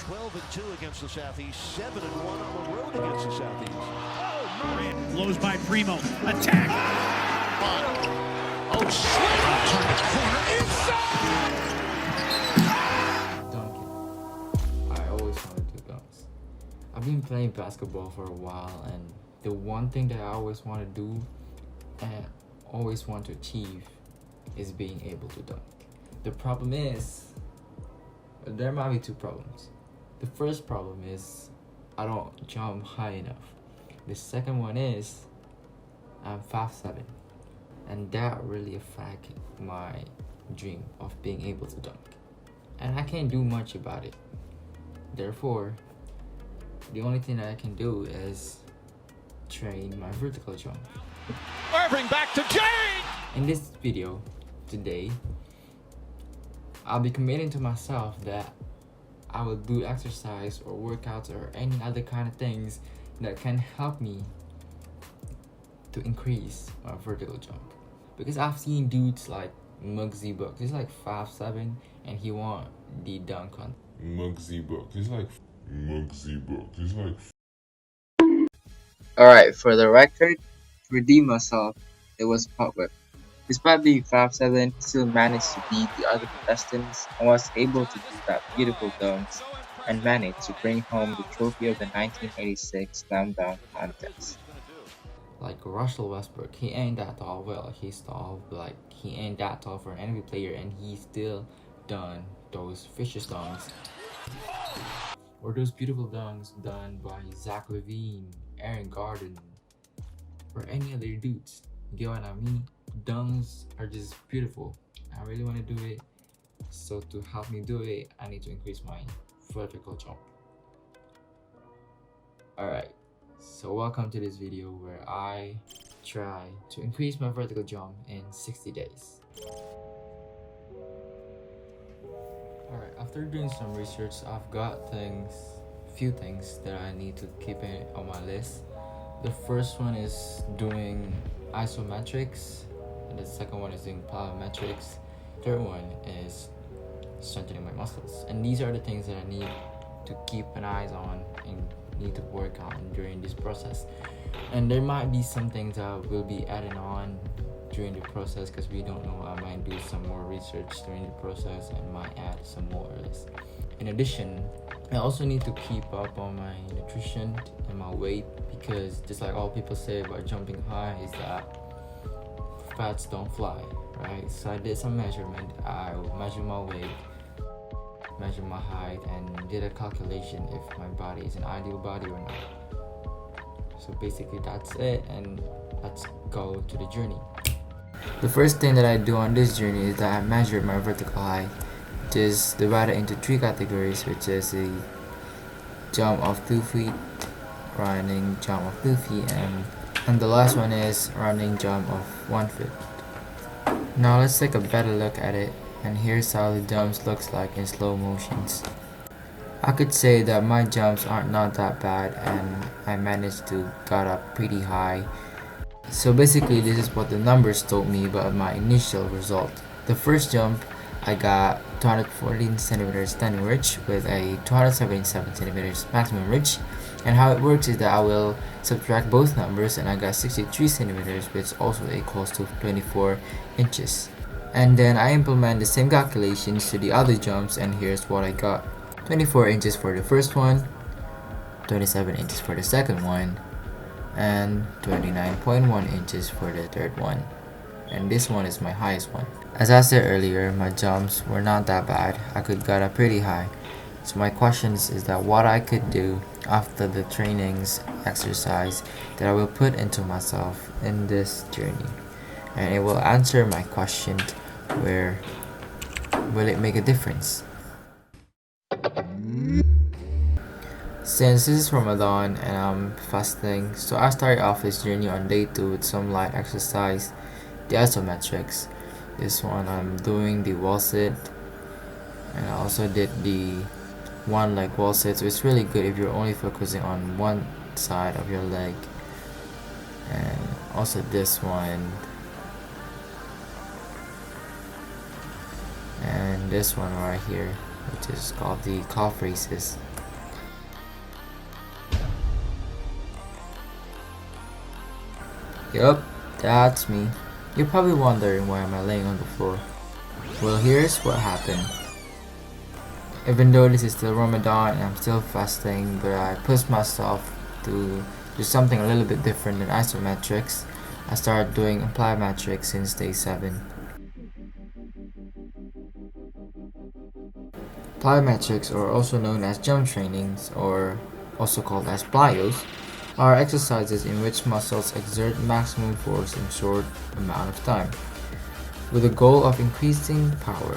12-2 against the Southeast, 7-1 on the road against the Southeast. Oh, Murray blows by Primo. Attack. Oh, slip. Turn its corner inside. Dunking. I always want to do dunks. I've been playing basketball for a while, and the one thing that I always want to do and always want to achieve is being able to dunk. The problem is, there might be two problems. The first problem is I don't jump high enough. The second one is I'm 5'7", and that really affects my dream of being able to dunk, and I can't do much about it. Therefore, the only thing that I can do is train my vertical jump. Irving back to Jane. In this video today, I'll be committing to myself that I will do exercise or workouts or any other kind of things that can help me to increase my vertical jump. Because I've seen dudes like Muggsy Bogues, he's like 5'7", and he want the dunk on. Muggsy Bogues, he's like Alright, for the record, to redeem myself, it was putt whip. Despite being 5'7", he still managed to beat the other contestants and was able to do that beautiful dunks and managed to bring home the trophy of the 1986 Slam Dunk Contest. Like Russell Westbrook, he ain't that tall. Well, he's tall, but like he ain't that tall for an NBA player, and he still done those vicious dunks. Or those beautiful dunks done by Zach LaVine, Aaron Gordon, or any other dudes. You get what I mean? Dunks are just beautiful. I really want to do it. So to help me do it, I need to increase my vertical jump. Alright, so welcome to this video where I try to increase my vertical jump in 60 days. Alright, after doing some research, I've got few things that I need to keep on my list. The first one is doing isometrics, and the second one is doing plyometrics. Third one is strengthening my muscles, and these are the things that I need to keep an eye on and need to work on during this process. And there might be some things that will be adding on during the process because we don't know. I might do some more research during the process and might add some more list. In addition, I also need to keep up on my nutrition and my weight, because just like all people say about jumping high is that fats don't fly, right? So I did some measurement. I measured my weight, measured my height, and did a calculation if my body is an ideal body or not. So basically that's it, and let's go to the journey. The first thing that I do on this journey is that I measured my vertical height, which is divided into 3 categories, which is a jump of 2 feet, running jump of 2 feet, and the last one is running jump of 1 foot. Now let's take a better look at it, and here's how the jumps looks like in slow motions. I could say that my jumps aren't not that bad, and I managed to got up pretty high. So basically this is what the numbers told me about my initial result. The first jump, I got 214 centimeters standing reach with a 277 centimeters maximum reach. And how it works is that I will subtract both numbers, and I got 63 centimeters, which also equals to 24 inches. And then I implement the same calculations to the other jumps, and here's what I got. 24 inches for the first one, 27 inches for the second one, and 29.1 inches for the third one. And this one is my highest one. As I said earlier, my jumps were not that bad. I could get up pretty high. So my questions is that what I could do after the trainings, exercise that I will put into myself in this journey. And it will answer my question, where will it make a difference? Since this is Ramadan and I'm fasting, so I started off this journey on day 2 with some light exercise, the isometrics. This one I'm doing the wall sit, and I also did the one leg wall sit, so it's really good if you're only focusing on one side of your leg. And also this one, and this one right here, which is called the calf raises. Yup, that's me. You're probably wondering why am I laying on the floor. Well, here's what happened. Even though this is still Ramadan and I'm still fasting, but I pushed myself to do something a little bit different than isometrics. I started doing plyometrics since day 7. Plyometrics, or also known as jump trainings, or also called as plyos, are exercises in which muscles exert maximum force in short amount of time, with the goal of increasing power.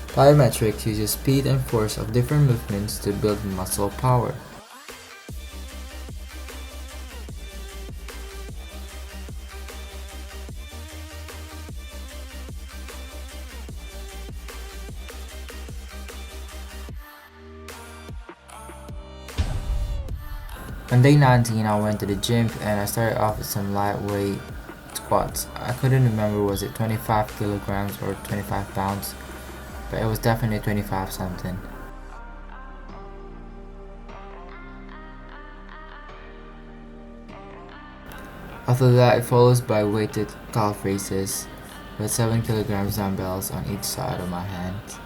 Plyometrics uses speed and force of different movements to build muscle power. On day 19, I went to the gym and I started off with some lightweight squats. I couldn't remember was it 25 kilograms or 25 pounds, but it was definitely 25 something. After that, it follows by weighted calf raises with 7 kilograms dumbbells on each side of my hands.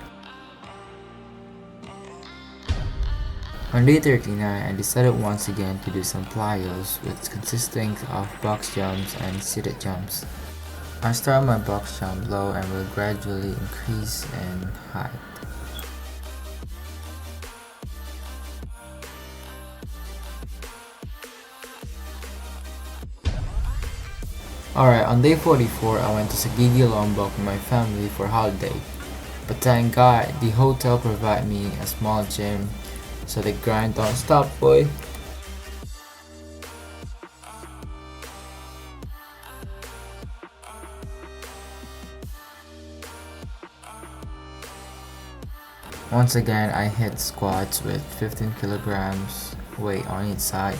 On day 39, I decided once again to do some plyos, which consisting of box jumps and seated jumps. I start my box jump low and will gradually increase in height. Alright, on day 44, I went to Sagigi Lombok with my family for holiday. But thank God, the hotel provided me a small gym, so the grind don't stop, boy. Once again, I hit squats with 15 kilograms weight on each side,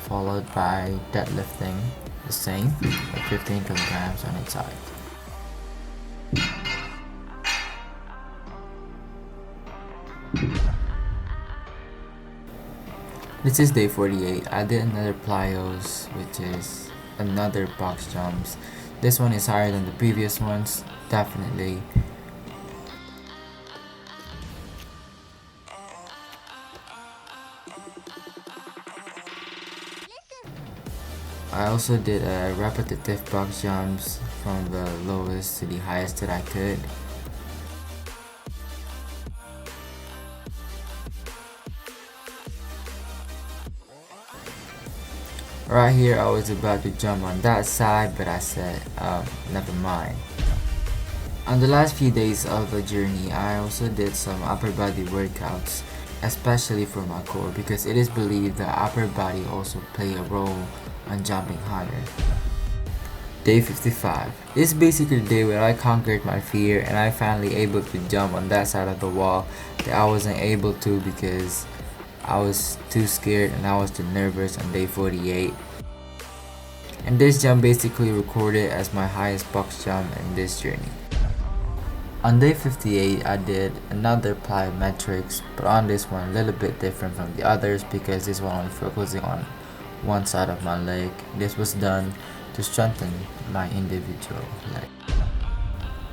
followed by deadlifting the same with 15 kilograms on each side. This is day 48. I did another plyos, which is another box jumps. This one is higher than the previous ones, definitely. I also did a repetitive box jumps from the lowest to the highest that I could. Right here I was about to jump on that side, but I said, never mind. On the last few days of the journey, I also did some upper body workouts, especially for my core, because it is believed that upper body also play a role on jumping higher. Day 55. This is basically the day where I conquered my fear and I finally able to jump on that side of the wall that I wasn't able to because I was too scared and I was too nervous on day 48. And this jump basically recorded as my highest box jump in this journey. On day 58, I did another plyometrics, but on this one a little bit different from the others because this one only focusing on one side of my leg. This was done to strengthen my individual leg.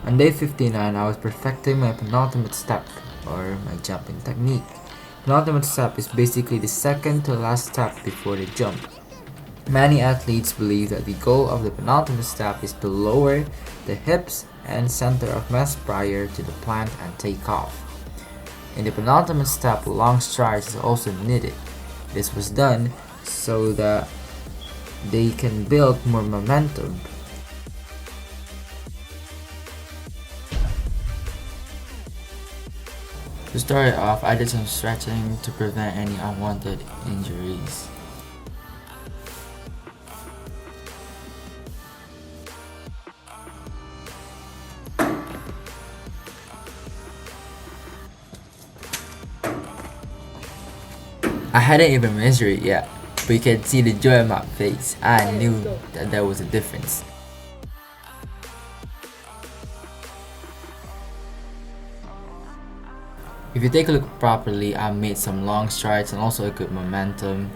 On day 59, I was perfecting my penultimate step, or my jumping technique. Penultimate step is basically the second to last step before the jump. Many athletes believe that the goal of the penultimate step is to lower the hips and center of mass prior to the plant and take off. In the penultimate step, long strides is also needed. This was done so that they can build more momentum. To start it off, I did some stretching to prevent any unwanted injuries. I hadn't even measured it yet, but you can see the joy on my face. I knew that there was a difference. If you take a look properly, I made some long strides and also a good momentum.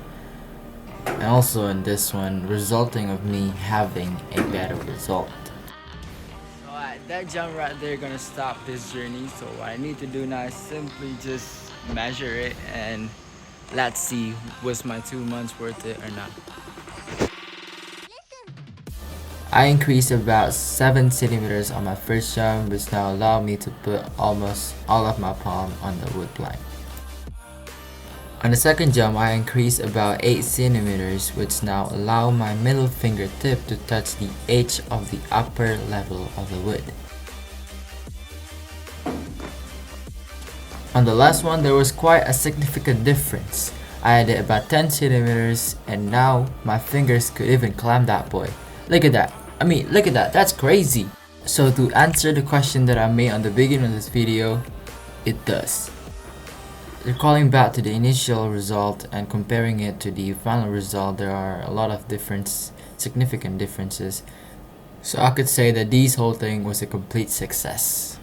and also in this one resulting of me having a better result. Alright, that jump right there gonna stop this journey, so what I need to do now is simply just measure it and let's see was my 2 months worth it or not. I increased about 7 centimeters on my first jump, which now allowed me to put almost all of my palm on the wood plank. On the second jump, I increased about 8 centimeters, which now allow my middle fingertip to touch the edge of the upper level of the wood. On the last one, there was quite a significant difference. I added about 10 centimeters and now my fingers could even climb that boy. Look at that. Look at that. That's crazy. So to answer the question that I made on the beginning of this video, it does. Recalling back to the initial result and comparing it to the final result, there are a lot of significant differences. So I could say that this whole thing was a complete success.